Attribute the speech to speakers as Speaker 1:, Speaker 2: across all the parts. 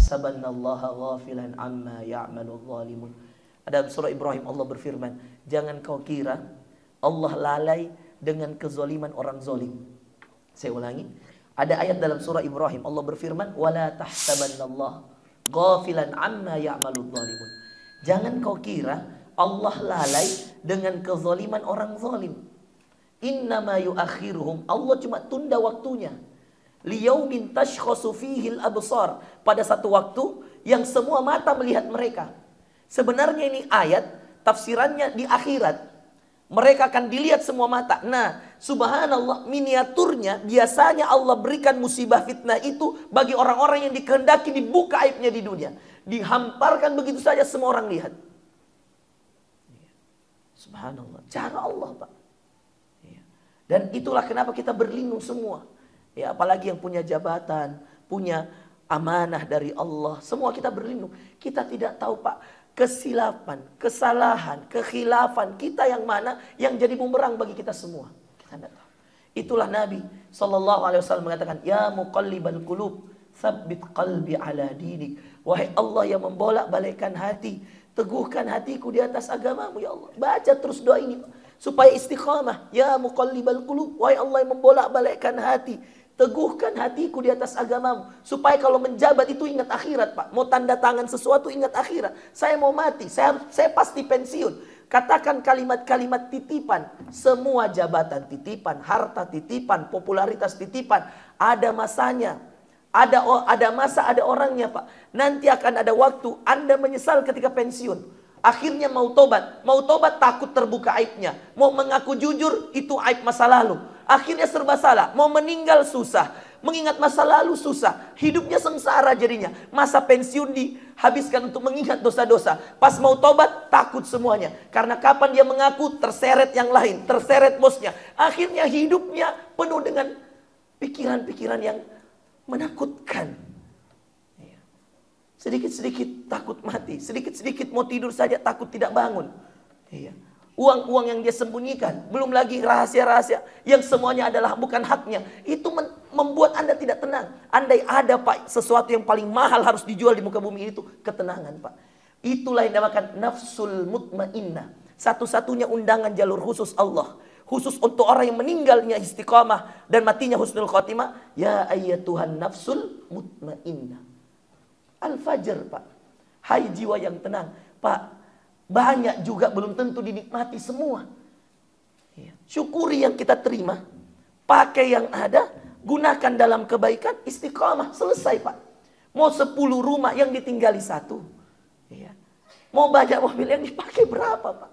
Speaker 1: tahsabannallaha ghafilan amma ya'malul zalimun. Dalam surah Ibrahim Allah berfirman, jangan kau kira Allah lalai dengan kezaliman orang zalim. Saya ulangi. Ada ayat dalam surah Ibrahim Allah berfirman, wala tahsabannallaha ghafilan amma ya'malul zalimun. Jangan kau kira Allah lalai dengan kezaliman orang zalim. Innama yuakhiruhum, Allah cuma tunda waktunya. Liyaumin tashkhasu fihil absar, pada satu waktu yang semua mata melihat mereka. Sebenarnya ini ayat tafsirannya di akhirat. Mereka akan dilihat semua mata. Nah, subhanallah, miniaturnya biasanya Allah berikan musibah fitnah itu bagi orang-orang yang dikehendaki dibuka aibnya di dunia. Dihamparkan begitu saja semua orang lihat. Subhanallah, cara Allah, Pak. Dan itulah kenapa kita berlindung semua. Ya, apalagi yang punya jabatan, punya amanah dari Allah, semua kita berlindung. Kita tidak tahu, Pak, kesilapan, kesalahan, kekhilafan kita yang mana yang jadi bumerang bagi kita semua. Kita tidak tahu. Itulah Nabi SAW mengatakan, ya muqallibal qulub, tsabbit qalbi ala dinik. Wahai Allah yang membolak-balikkan hati, teguhkan hatiku di atas agamamu, ya Allah. Baca terus doa ini, Pak, supaya istiqamah. Ya muqallibal qulub, wahai Allah yang membolak-balikkan hati, teguhkan hatiku di atas agamamu. Supaya kalau menjabat itu ingat akhirat, Pak. Mau tanda tangan sesuatu ingat akhirat. Saya mau mati, saya pasti pensiun. Katakan kalimat-kalimat titipan. Semua jabatan titipan, harta titipan, popularitas titipan. Ada masanya. Ada masa, ada orangnya, Pak. Nanti akan ada waktu Anda menyesal ketika pensiun. Akhirnya mau tobat takut terbuka aibnya. Mau mengaku jujur, itu aib masa lalu. Akhirnya serba salah. Mau meninggal susah. Mengingat masa lalu susah. Hidupnya sengsara jadinya. Masa pensiun dihabiskan untuk mengingat dosa-dosa. Pas mau tobat, takut semuanya. Karena kapan dia mengaku, terseret yang lain. Terseret bosnya. Akhirnya hidupnya penuh dengan pikiran-pikiran yang menakutkan. Sedikit-sedikit takut mati. Sedikit-sedikit mau tidur saja takut tidak bangun. Uang-uang yang dia sembunyikan. Belum lagi rahasia-rahasia yang semuanya adalah bukan haknya. Itu membuat Anda tidak tenang. Andai ada, Pak, sesuatu yang paling mahal harus dijual di muka bumi itu, ketenangan, Pak. Itulah yang dinamakan nafsul mutmainnah. Satu-satunya undangan jalur khusus Allah. Khusus untuk orang yang meninggalnya istiqamah dan matinya husnul khotimah. Ya ayyatuhan nafsul mutmainnah. Al-Fajr, Pak. Hai jiwa yang tenang. Pak, banyak juga belum tentu dinikmati semua. Syukuri yang kita terima. Pakai yang ada. Gunakan dalam kebaikan. Istiqamah. Selesai, Pak. Mau 10 rumah yang ditinggali 1. Mau banyak mobil yang dipakai berapa, Pak?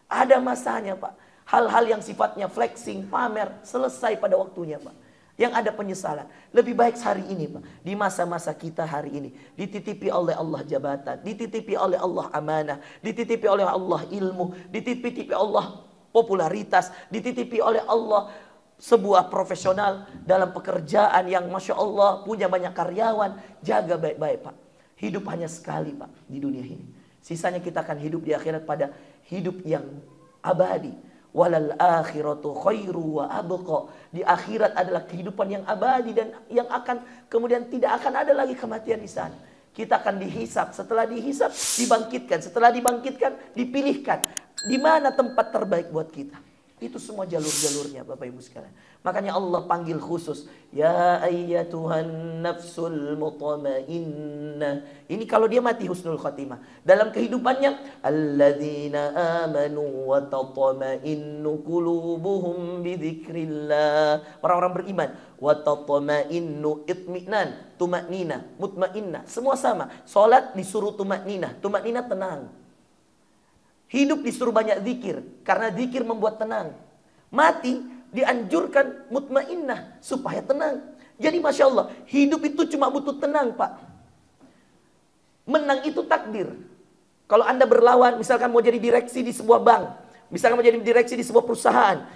Speaker 1: Ada masanya, Pak. Hal-hal yang sifatnya flexing, pamer. Selesai pada waktunya, Pak. Yang ada penyesalan. Lebih baik hari ini, Pak. Di masa-masa kita hari ini. Dititipi oleh Allah jabatan. Dititipi oleh Allah amanah. Dititipi oleh Allah ilmu. Dititipi Allah popularitas. Dititipi oleh Allah sebuah profesional dalam pekerjaan yang Masya Allah punya banyak karyawan. Jaga baik-baik, Pak. Hidup hanya sekali, Pak, di dunia ini. Sisanya kita akan hidup di akhirat pada hidup yang abadi. Walal akhiratu khairu wa abqa. Di akhirat adalah kehidupan yang abadi dan yang akan kemudian tidak akan ada lagi kematian di sana. Kita akan dihisap, setelah dihisap dibangkitkan, setelah dibangkitkan dipilihkan di mana tempat terbaik buat kita. Itu semua jalur-jalurnya, Bapak Ibu sekalian. Makanya Allah panggil khusus, ya ayyatuhan nafsul mutmainnah. Ini kalau dia mati husnul khatimah. Dalam kehidupannya, alladzina amanu wa tatma'innu qulubuhum bidzikrillah. Orang-orang beriman, wa tatma'innu itminan, tumanina, mutmainnah. Semua sama. Salat disuruh tumanina, tumanina tenang. Hidup disuruh banyak zikir. Karena zikir membuat tenang. Mati dianjurkan mutmainnah. Supaya tenang. Jadi Masya Allah. Hidup itu cuma butuh tenang, Pak. Menang itu takdir. Kalau Anda berlawan. Misalkan mau jadi direksi di sebuah bank. Misalkan mau jadi direksi di sebuah perusahaan.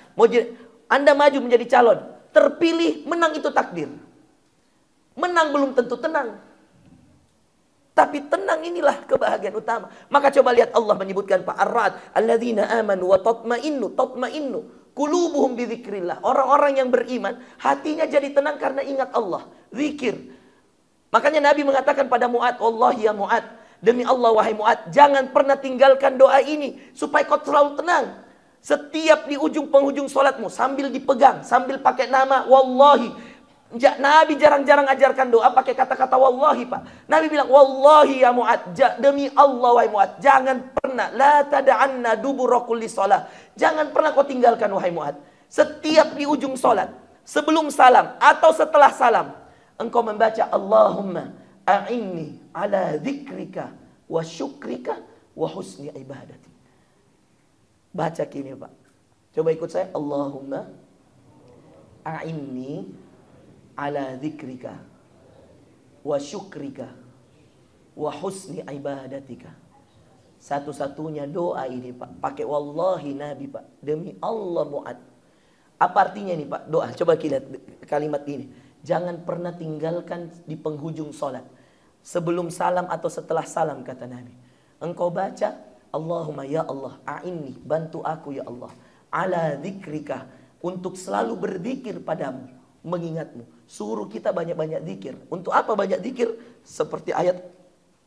Speaker 1: Anda maju menjadi calon. Terpilih, menang itu takdir. Menang belum tentu tenang. Tapi tenang inilah kebahagiaan utama. Maka coba lihat Allah menyebutkan Pak Ar-Ra'd, alladzina amanu wa tatma'innu qulubuhum bidzikrillah. Orang-orang yang beriman, hatinya jadi tenang karena ingat Allah, zikir. Makanya Nabi mengatakan pada Mu'ad, wallahi ya Mu'ad, demi Allah wahai Mu'ad, jangan pernah tinggalkan doa ini supaya kau selalu tenang. Setiap di ujung penghujung sholatmu sambil dipegang, sambil pakai nama wallahi. Nabi jarang-jarang ajarkan doa pakai kata-kata wallahi, Pak. Nabi bilang wallahi ya Mu'ad, demi Allah wahai Mu'ad, jangan pernah la tada'anna dubura kulli shalah. Jangan pernah kau tinggalkan wahai Mu'ad. Setiap di ujung sholat, sebelum salam atau setelah salam, engkau membaca Allahumma a'inni ala dzikrika wa syukrika wa husni ibadati. Baca gini Pak. Coba ikut saya. Allahumma a'inni ala dzikrika wa syukrika wa husni ibadatika. Satu-satunya doa ini Pak. Pakai wallahi Nabi Pak. Demi Allah Mu'ad. Apa artinya ini Pak? Doa. Coba kita lihat kalimat ini. Jangan pernah tinggalkan di penghujung sholat. Sebelum salam atau setelah salam kata Nabi. Engkau baca Allahumma ya Allah a'inni, bantu aku ya Allah, ala dzikrika, untuk selalu berzikir padamu, mengingatmu. Suruh kita banyak-banyak zikir. Untuk apa banyak zikir? Seperti ayat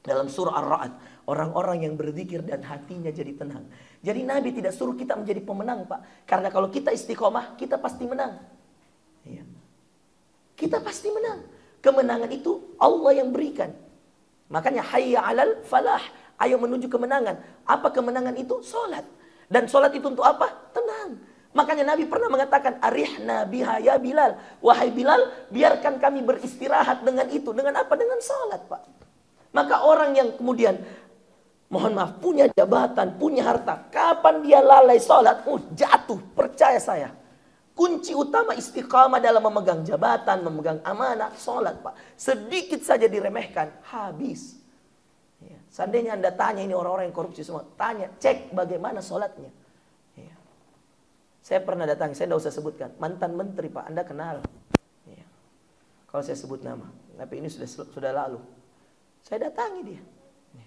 Speaker 1: dalam surah Ar-Ra'd, orang-orang yang berzikir dan hatinya jadi tenang. Jadi Nabi tidak suruh kita menjadi pemenang Pak. Karena kalau kita istiqomah, kita pasti menang. Iya. Kita pasti menang. Kemenangan itu Allah yang berikan. Makanya hayya 'alal falah, ayo menuju kemenangan. Apa kemenangan itu? Salat. Dan salat itu untuk apa? Tenang. Makanya Nabi pernah mengatakan arihna biha ya Bilal. Wahai Bilal, biarkan kami beristirahat dengan itu. Dengan apa? Dengan salat, Pak. Maka orang yang kemudian mohon maaf punya jabatan, punya harta, kapan dia lalai salat, jatuh, percaya saya. Kunci utama istiqamah dalam memegang jabatan, memegang amanah, sholat Pak. Sedikit saja diremehkan, habis. Ya. Seandainya Anda tanya ini orang-orang yang korupsi semua, tanya, cek bagaimana sholatnya. Ya. Saya pernah datang, saya tidak usah sebutkan, mantan menteri Pak, Anda kenal. Ya. Kalau saya sebut nama, tapi ini sudah lalu. Saya datangi dia. Ya.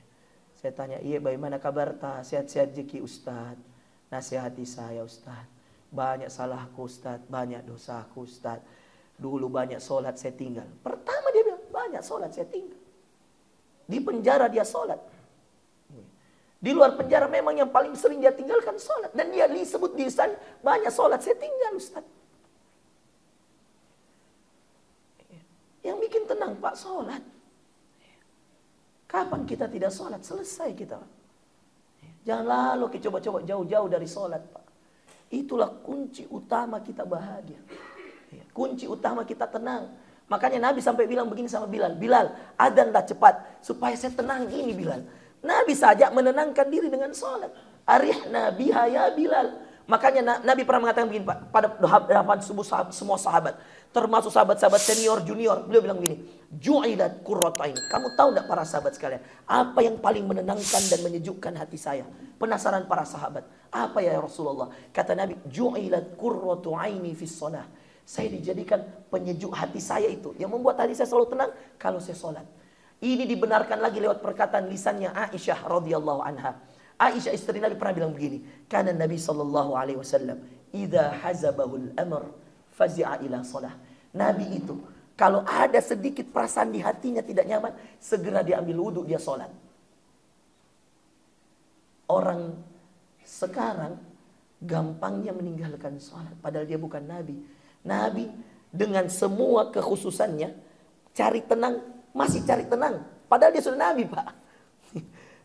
Speaker 1: Saya tanya, iya bagaimana kabar ta? Sehat-sehat jeki Ustadz. Nasihati saya Ustadz. Banyak salahku Ustaz, banyak dosaku Ustaz. Dulu banyak sholat saya tinggal. Pertama dia bilang, banyak sholat saya tinggal. Di penjara dia sholat. Di luar penjara memang yang paling sering dia tinggalkan sholat. Dan dia disebut di sana, banyak sholat saya tinggal Ustaz. Yang bikin tenang Pak, sholat. Kapan kita tidak sholat? Selesai kita. Jangan lalu kita coba-coba jauh-jauh dari sholat Pak. Itulah kunci utama kita bahagia. Kunci utama kita tenang. Makanya Nabi sampai bilang begini sama Bilal. Bilal, adzanlah cepat supaya saya tenang ini Bilal. Nabi saja menenangkan diri dengan sholat. Arihna biha ya Bilal. Makanya Nabi pernah mengatakan begini Pak. Pada hadapan semua sahabat. Termasuk sahabat-sahabat senior, junior. Beliau bilang begini. Ju'ilat qurratu ain. Kamu tahu tidak para sahabat sekalian? Apa yang paling menenangkan dan menyejukkan hati saya? Penasaran para sahabat. Apa ya Rasulullah? Kata Nabi, ju'ilat qurratu aini fis shalah. Saya dijadikan penyejuk hati saya itu. Yang membuat hati saya selalu tenang kalau saya sholat. Ini dibenarkan lagi lewat perkataan lisannya Aisyah radhiyallahu anha. Aisyah istri Nabi pernah bilang begini. Kana Nabi sallallahu alaihi wasallam idza hazabahul amr fazi'a ila shalah. Nabi itu kalau ada sedikit perasaan di hatinya tidak nyaman, segera dia ambil wudu, dia sholat. Orang sekarang gampangnya meninggalkan sholat. Padahal dia bukan Nabi. Nabi dengan semua kekhususannya cari tenang, masih cari tenang. Padahal dia sudah Nabi Pak.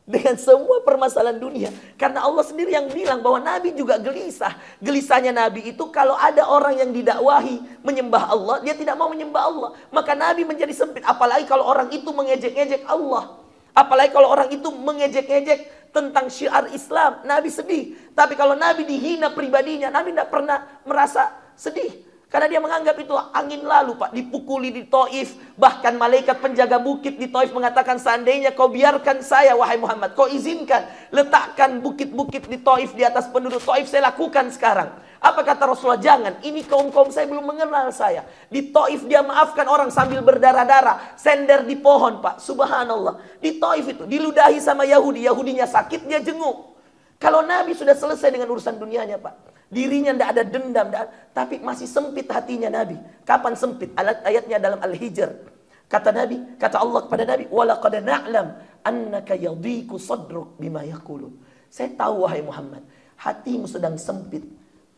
Speaker 1: Dengan semua permasalahan dunia. Karena Allah sendiri yang bilang bahwa Nabi juga gelisah. Gelisahnya Nabi itu kalau ada orang yang didakwahi menyembah Allah, dia tidak mau menyembah Allah. Maka Nabi menjadi sempit. Apalagi kalau orang itu mengejek-ngejek Allah. Apalagi kalau orang itu mengejek-ngejek tentang syiar Islam. Nabi sedih. Tapi kalau Nabi dihina pribadinya, Nabi tidak pernah merasa sedih. Karena dia menganggap itu angin lalu Pak. Dipukuli di Taif. Bahkan malaikat penjaga bukit di Taif mengatakan, seandainya kau biarkan saya wahai Muhammad, kau izinkan letakkan bukit-bukit di Taif, di atas penduduk Taif, saya lakukan sekarang. Apa kata Rasulullah? Jangan, ini kaum-kaum saya belum mengenal saya. Di Taif dia maafkan orang sambil berdarah-darah. Sender di pohon Pak. Subhanallah. Di Taif itu diludahi sama Yahudi. Yahudinya sakit, dia jenguk. Kalau Nabi sudah selesai dengan urusan dunianya Pak. Dirinya tidak ada dendam, tapi masih sempit hatinya Nabi. Kapan sempit? Ayatnya dalam Al-Hijr. Kata Nabi, kata Allah kepada Nabi, "Walaqad na'lam annaka yadhiqu sadruk bima yaqulun." Saya tahu wahai Muhammad, hatimu sedang sempit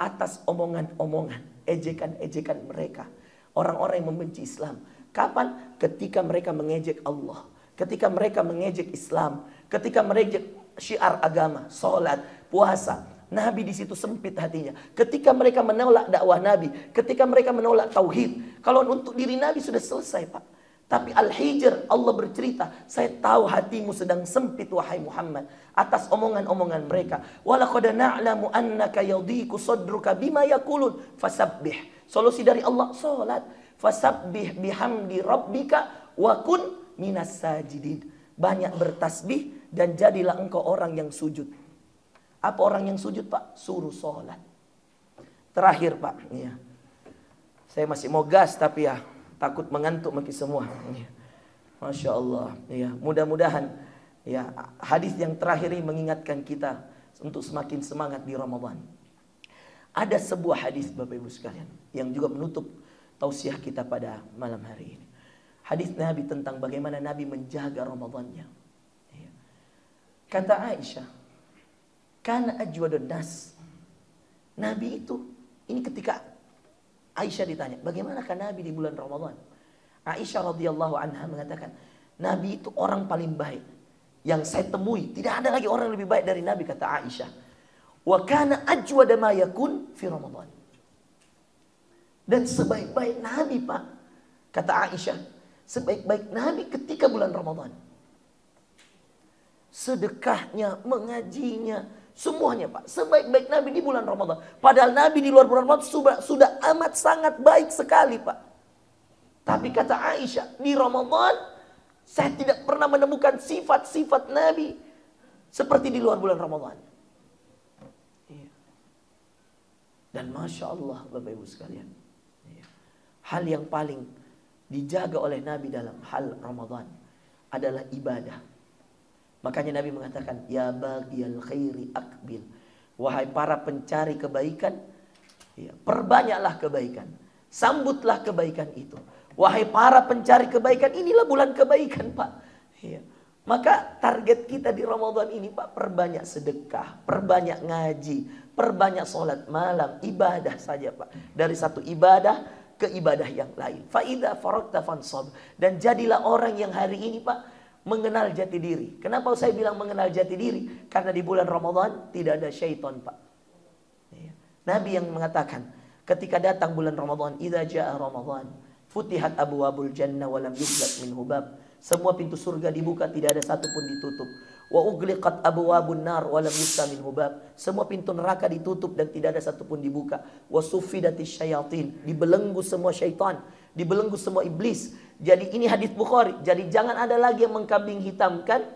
Speaker 1: atas omongan-omongan, ejekan-ejekan mereka. Orang-orang yang membenci Islam. Kapan? Ketika mereka mengejek Allah, ketika mereka mengejek Islam, ketika mengejek syiar agama, salat, puasa. Nabi di situ sempit hatinya. Ketika mereka menolak dakwah Nabi, ketika mereka menolak tauhid. Kalau untuk diri Nabi sudah selesai, Pak. Tapi Al-Hijr Allah bercerita, saya tahu hatimu sedang sempit wahai Muhammad atas omongan-omongan mereka. Walaqad na'lamu annaka yadhiqu sadruka bima yaqulun fasabbih. Solusi dari Allah salat. Fasabbih bihamdi rabbika wa kun minas sajidin. Banyak bertasbih dan jadilah engkau orang yang sujud. Apa orang yang sujud, Pak? Suruh salat. Terakhir, Pak, ya. Saya masih mau gas tapi ya takut mengantuk makin semua. Masya Allah. Ya, mudah-mudahan ya hadis yang terakhir ini mengingatkan kita untuk semakin semangat di Ramadan. Ada sebuah hadis Bapak Ibu sekalian yang juga menutup tausiah kita pada malam hari ini. Hadis Nabi tentang bagaimana Nabi menjaga Ramadannya. Ya. Kata Aisyah, kana ajwadun nas. Nabi itu, ini ketika Aisyah ditanya, bagaimanakah Nabi di bulan Ramadan? Aisyah radhiyallahu anha mengatakan, Nabi itu orang paling baik yang saya temui. Tidak ada lagi orang yang lebih baik dari Nabi, kata Aisyah. Wa kana ajwada ma yakun fi Ramadan. Dan sebaik-baik Nabi, Pak, kata Aisyah, sebaik-baik Nabi ketika bulan Ramadan. Sedekahnya, mengajinya, semuanya, Pak. Sebaik-baik Nabi di bulan Ramadan. Padahal Nabi di luar bulan Ramadan sudah amat sangat baik sekali, Pak. Tapi kata Aisyah, di Ramadan saya tidak pernah menemukan sifat-sifat Nabi seperti di luar bulan Ramadan. Dan Masya Allah, Bapak Ibu sekalian, hal yang paling dijaga oleh Nabi dalam hal Ramadan adalah ibadah. Makanya Nabi mengatakan, ya baghiyal khairi akbil. Wahai para pencari kebaikan, ya, perbanyaklah kebaikan. Sambutlah kebaikan itu. Wahai para pencari kebaikan, inilah bulan kebaikan, Pak. Ya. Maka target kita di Ramadan ini, Pak, perbanyak sedekah, perbanyak ngaji, perbanyak sholat malam, ibadah saja, Pak. Dari satu ibadah ke ibadah yang lain. Fa idza faragta fansab. Dan jadilah orang yang hari ini, Pak, mengenal jati diri. Kenapa saya bilang mengenal jati diri? Karena di bulan Ramadan tidak ada syaitan, Pak. Nabi yang mengatakan, ketika datang bulan Ramadan, idza jaa Ramadan, futihat abwabul jannah wa lam yughlaq minhu bab. Semua pintu surga dibuka, tidak ada satu pun ditutup. Wa ughliqat abwabun nar wa lam yufta minhu bab. Semua pintu neraka ditutup dan tidak ada satu pun dibuka. Wa suffidatis syayatin, dibelenggu semua syaitan, dibelenggu semua iblis. Jadi ini hadis Bukhari. Jadi jangan ada lagi yang mengkambing hitamkan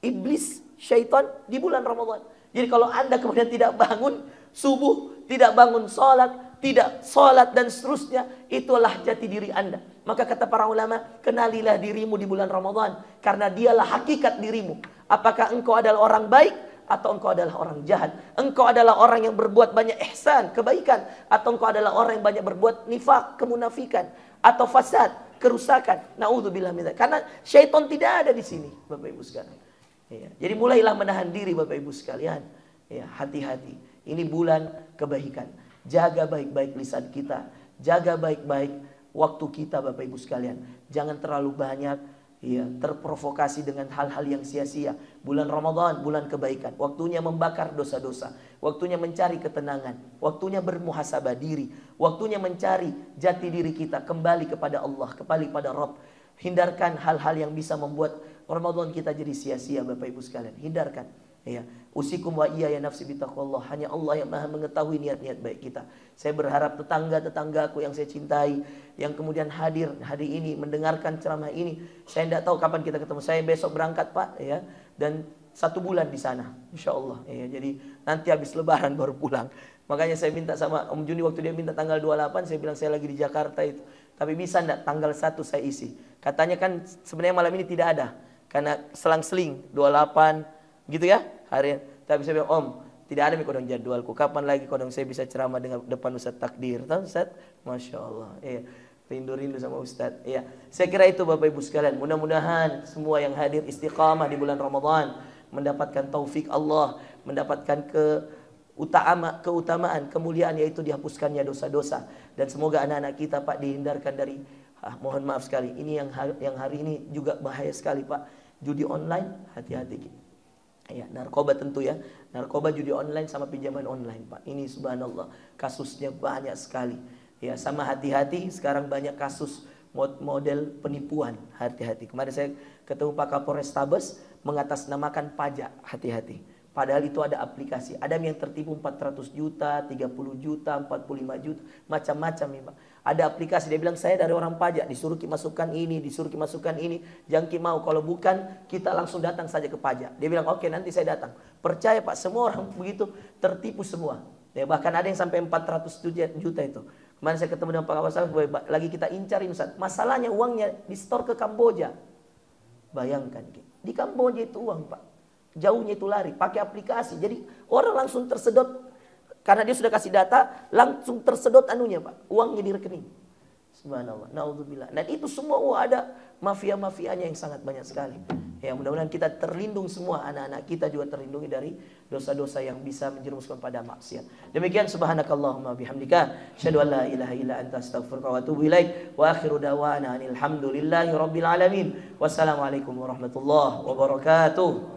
Speaker 1: iblis, syaitan di bulan Ramadan. Jadi kalau Anda kemudian tidak bangun subuh, tidak bangun sholat, tidak sholat dan seterusnya, itulah jati diri Anda. Maka kata para ulama, kenalilah dirimu di bulan Ramadan, karena dialah hakikat dirimu. Apakah engkau adalah orang baik atau engkau adalah orang jahat? Engkau adalah orang yang berbuat banyak ihsan, kebaikan, atau engkau adalah orang yang banyak berbuat nifak, kemunafikan, atau fasad, kerusakan. Naudzubillah min dzalik. Karena syaitan tidak ada di sini, Bapak Ibu sekalian. Ya. Jadi mulailah menahan diri, Bapak Ibu sekalian. Ya, hati-hati. Ini bulan kebaikan. Jaga baik-baik lisan kita, jaga baik-baik waktu kita, Bapak Ibu sekalian. Jangan terlalu banyak ya terprovokasi dengan hal-hal yang sia-sia. Bulan Ramadan, bulan kebaikan. Waktunya membakar dosa-dosa, waktunya mencari ketenangan, waktunya bermuhasabah diri, waktunya mencari jati diri kita, kembali kepada Allah, kembali pada Rabb. Hindarkan hal-hal yang bisa membuat Ramadan kita jadi sia-sia, Bapak Ibu sekalian. Hindarkan. Ya, usikum wa iya ya nafsi bitaqwallah. Hanya Allah yang Maha mengetahui niat-niat baik kita. Saya berharap tetangga-tetanggaku yang saya cintai, yang kemudian hadir hari ini mendengarkan ceramah ini. Saya tidak tahu kapan kita ketemu. Saya besok berangkat, Pak, ya, dan 1 bulan di sana, insya Allah. Ya, jadi nanti habis Lebaran baru pulang. Makanya saya minta sama Om Juni waktu dia minta tanggal 28, saya bilang saya lagi di Jakarta itu. Tapi bisa enggak tanggal 1 saya isi? Katanya kan sebenarnya malam ini tidak ada, karena selang-seling 28 gitu ya hari. Tapi saya bilang, Om, tidak ada kodong jadwalku. Kapan lagi kodong saya bisa ceramah dengan depan Ustaz Takdir? Tahu Ustaz? Masya Allah. Iya. Rindu-rindu sama Ustadz. Ya, saya kira itu Bapak Ibu sekalian. Mudah-mudahan semua yang hadir istiqamah di bulan Ramadan mendapatkan taufik Allah, mendapatkan keutamaan, kemuliaan, yaitu dihapuskannya dosa-dosa. Dan semoga anak-anak kita Pak dihindarkan dari mohon maaf sekali, ini yang hari ini juga bahaya sekali Pak. Judi online, hati-hati. Ya, narkoba tentu ya. Narkoba, judi online sama pinjaman online Pak. Ini subhanallah, kasusnya banyak sekali. Ya, sama hati-hati, sekarang banyak kasus model penipuan, hati-hati. Kemarin saya ketemu Pak Kapolres Tabes mengatasnamakan pajak, hati-hati. Padahal itu ada aplikasi. Ada yang tertipu 400 juta, 30 juta, 45 juta, macam-macam ya Pak. Ada aplikasi, dia bilang saya dari orang pajak, disuruh masukkan ini, disuruh masukkan ini. Jangan mau, kalau bukan kita langsung datang saja ke pajak. Dia bilang oke, nanti saya datang. Percaya Pak, semua orang begitu tertipu semua. Ya, bahkan ada yang sampai 400 juta itu. Kemarin saya ketemu dengan Pak Kapolres, lagi kita incarin Ustaz. Masalahnya uangnya di store ke Kamboja. Bayangkan, di Kamboja itu uang Pak. Jauhnya itu lari, pakai aplikasi. Jadi orang langsung tersedot, karena dia sudah kasih data, langsung tersedot anunya Pak, uangnya di rekening. Subhanallah, naudzubillah. Dan itu semua ada mafia-mafianya yang sangat banyak sekali. Ya, mudah-mudahan kita terlindung semua, anak-anak kita juga terlindungi dari dosa-dosa yang bisa menjerumuskan pada maksiat. Demikian subhanakallahumma bihamdika, asyhadu an la ilaha illa anta astaghfiruka wa atubu ilaik. Wa akhiru da'wana alhamdulillahi rabbil alamin. Wassalamualaikum warahmatullahi wabarakatuh.